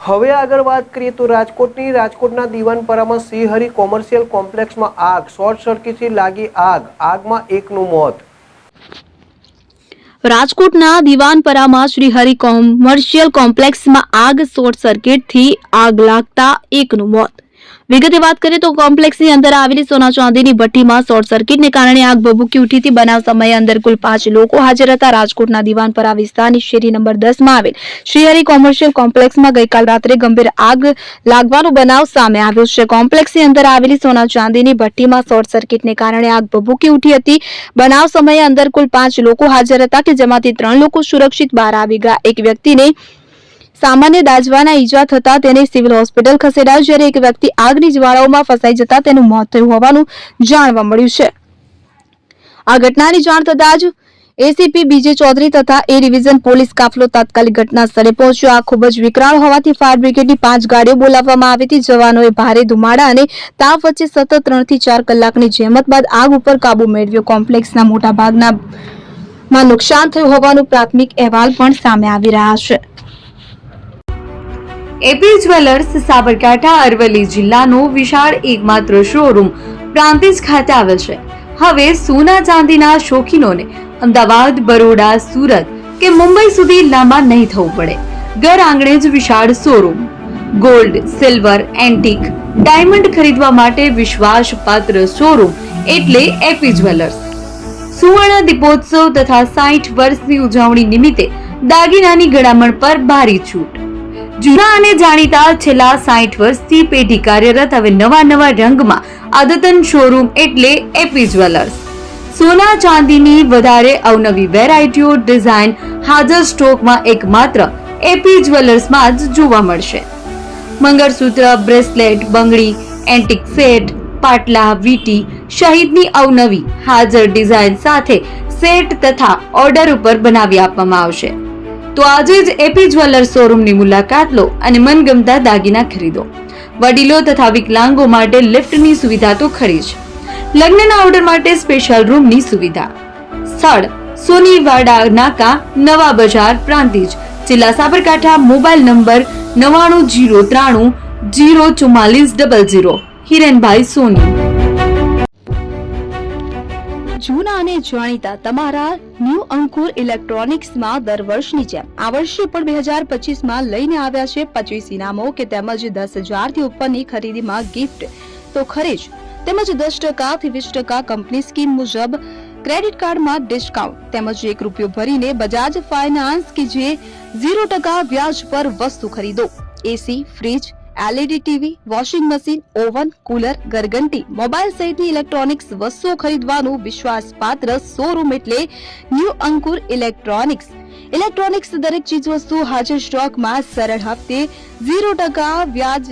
હવે આગળ વાત કરીએ તો રાજકોટના દીવાનપરામાં શ્રીહરિ કોમર્શિયલ કોમ્પ્લેક્સમાં આગ, શોર્ટ સર્કિટથી લાગી આગમાં એકનું મોત। રાજકોટના દીવાનપરામાં શ્રીહરિ કોમર્શિયલ કોમ્પ્લેક્સમાં આગ, શોર્ટ સર્કિટથી આગ લાગતા એકનું મોત। વિગતે વાત કરીએ તો કોમ્પ્લેક્સની અંદર આવેલી સોના ચાંદીની ભઠ્ઠીમાં શોર્ટ સર્કિટને કારણે આગ ભભૂકી ઉઠી હતી। બનાવ સમયે અંદર કુલ 5 લોકો હાજર હતા। રાજકોટના દીવાનપરા વિસ્તારની શેરી નંબર 10 માં આવેલ શ્રીહરિ કોમર્શિયલ કોમ્પ્લેક્સમાં ગઈકાલ રાત્રે ગંભીર આગ લાગવાનો બનાવ સામે આવ્યો છે। કોમ્પ્લેક્સની અંદર આવેલી સોના ચાંદીની ભઠ્ઠીમાં શોર્ટ સર્કિટને કારણે આગ ભભૂકી ઉઠી હતી। બનાવ સમયે અંદર કુલ 5 લોકો હાજર હતા કે જેમાંથી 3 લોકો સુરક્ષિત બહાર આવી ગયા। એક વ્યક્તિને સામાન્ય દાઝવાના ઈજા થતા તેને સિવિલ હોસ્પિટલ ખસેડાયો, જ્યારે એક વ્યક્તિ આગની જ્વાળાઓમાં ફસાઈ જતા તેનું મોત થયું હોવાનું જાણવા મળ્યું છે। આ ઘટનાની જાણ થતાં જ એસીપી બીજે ચૌધરી તથા એ ડિવિઝન પોલીસ કાફલો તાત્કાલિક ઘટના સ્થળે પહોંચ્યો। આ ખૂબ જ વિકરાળ હોવાથી ફાયર બ્રિગેડની 5 ગાડીઓ બોલાવવામાં આવી હતી। જવાનોએ ભારે ધુમાડા અને તાપ વચ્ચે સતત 3 થી 4 કલાકની જહેમત બાદ આગ ઉપર કાબુ મેળવ્યો। કોમ્પ્લેક્સના મોટા ભાગમાં નુકસાન થયું હોવાનું પ્રાથમિક અહેવાલ પણ સામે આવી રહ્યા છે। એપી જ્વેલર્સ સાબરકાંઠા અરવલ્લી જિલ્લાનો વિશાળ એકમાત્ર શોરૂમ પ્રાંતિજ ખાતે આવેલ છે। હવે સોના ચાંદીના શોખીનોને અમદાવાદ, બરોડા, સુરત કે મુંબઈ સુધી લાંબા નહીં થવું પડે। ઘર આંગણે જ વિશાળ showroom. Gold, silver, antique, diamond ખરીદવા માટે વિશ્વાસપાત્ર શોરૂમ એટલે એપી જ્વેલર્સ। સુવર્ણ દીપોત્સવ તથા 60 વર્ષની ઉજવણી નિમિત્તે દાગીનાની ગળામણ પર ભારી છૂટ। જૂના અને જાણીતા છેલ્લા 60 વર્ષથી પેઢી કાર્યરત હવે નવા રંગમાં અદ્યતન શોરૂમ એટલે એપી જ્વેલર્સ। સોના ચાંદીની વધારે અવનવી વેરાયટીઓ, ડિઝાઇન હાજર સ્ટોકમાં એકમાત્ર એપી જ્વેલર્સમાં જ જોવા મળશે। મંગળસૂત્ર, બ્રેસલેટ, બંગડી, એન્ટિક સેટ, પાટલા, વીટી સહિતની અવનવી હાજર ડિઝાઇન સાથે સેટ તથા ઓર્ડર ઉપર બનાવી આપવામાં આવશે। તો આજે જ એપી જ્વેલર્સ શોરૂમની મુલાકાત લો અને મનગમતા દાગીના ખરીદો। વડીલો તથા વિકલાંગો માટે લિફ્ટની સુવિધા તો ખરી જ, લગ્નના ઓર્ડર માટે સ્પેશિયલ રૂમની સુવિધા। સ્થળ સોનીવાડા નાકા, નવા બજાર, પ્રાંતિજ, જિલ્લા સાબરકાંઠા। Mobile number 9903 04400। હિરેનભાઈ સોની। જૂના અને જાણીતા તમારા ન્યૂ અંકુર ઇલેક્ટ્રોનિક્સમાં દર વર્ષની જેમ આ વર્ષે પણ 2025માં લઈને આવ્યા છે 25 ઇનામો કે તેમજ 10,000 થી ઉપરની ખરીદીમાં ગિફ્ટ તો ખરી જ, તેમજ 10% થી 20% કંપની સ્કીમ મુજબ ક્રેડિટ કાર્ડમાં ડિસ્કાઉન્ટ, તેમજ ₹1 ભરીને બજાજ ફાઇનાન્સ કે જે 0% વ્યાજ પર વસ્તુ ખરીદો। AC, fridge, LED TV, washing machine, oven, cooler, ગરગંટી, મોબાઈલ સહિતની ઇલેક્ટ્રોનિક્સ વસ્તુઓ ખરીદવાનું વિશ્વાસપાત્ર શોરૂમ એટલે ન્યૂ અંકુર ઇલેક્ટ્રોનિક્સ। ઇલેક્ટ્રોનિક્સ દરેક ચીજ વસ્તુ હાજર સ્ટોકમાં, સરળ હપ્તે, 0% વ્યાજ।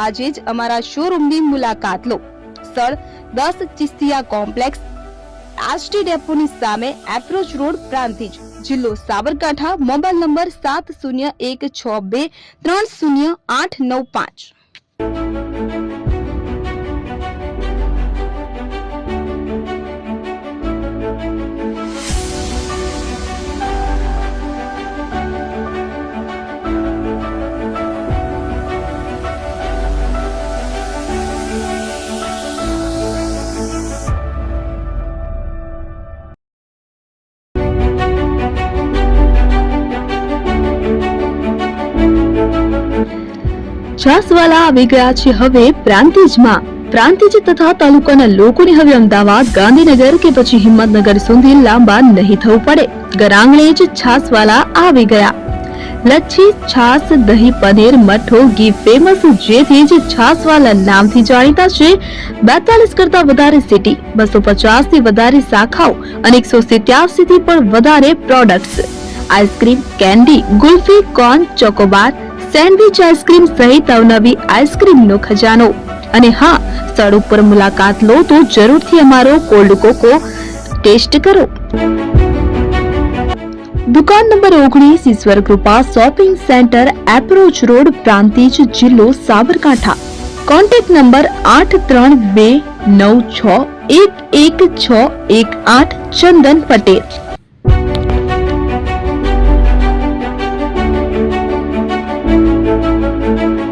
આજે જ અમારા શોરૂમની મુલાકાત લો। સ્થળ 10 ચિસ્તિયા કોમ્પ્લેક્સ, આરટી ડેપોની સામે, એપ્રોચ રોડ, પ્રાંતિજ, જિલ્લો સાબરકાંઠા। Mobile number 7016230895। છાસવાલા આવી ગયા છે હવે પ્રાંતિજમાં। પ્રાંતિજ તથા તાલુકાના લોકોને હવે અમદાવાદ, ગાંધીનગર કે પછી હિંમતનગર સુધી લાંબા નહીં થવું પડે। ઘર આંગણે જ છાસવાલા આવી ગયા। લચ્છી, છાસ, દહીં, પનીર, મઠો, ઘી ફેમસ, જેથી જ છાસવાલા નામથી જાણીતા છે। 42 કરતા વધારે સિટી, 250 થી વધારે શાખાઓ અને 187 થી પણ વધારે products. Ice cream, candy, kulfi, corn, Chocobar, sandwich ice cream સહિત અવનવી આઈસ્ક્રીમનો ખજાનો। અને હા, સ્થળ ઉપર મુલાકાત લો તો જરૂરથી અમારો કોલ્ડ કોકો ટેસ્ટ કરો। દુકાન number 19, Ishwar Krupa shopping centre, approach road, Prantij, જિલ્લો સાબરકાંઠા। Contact number 8329611618 Chandan Patel. છે।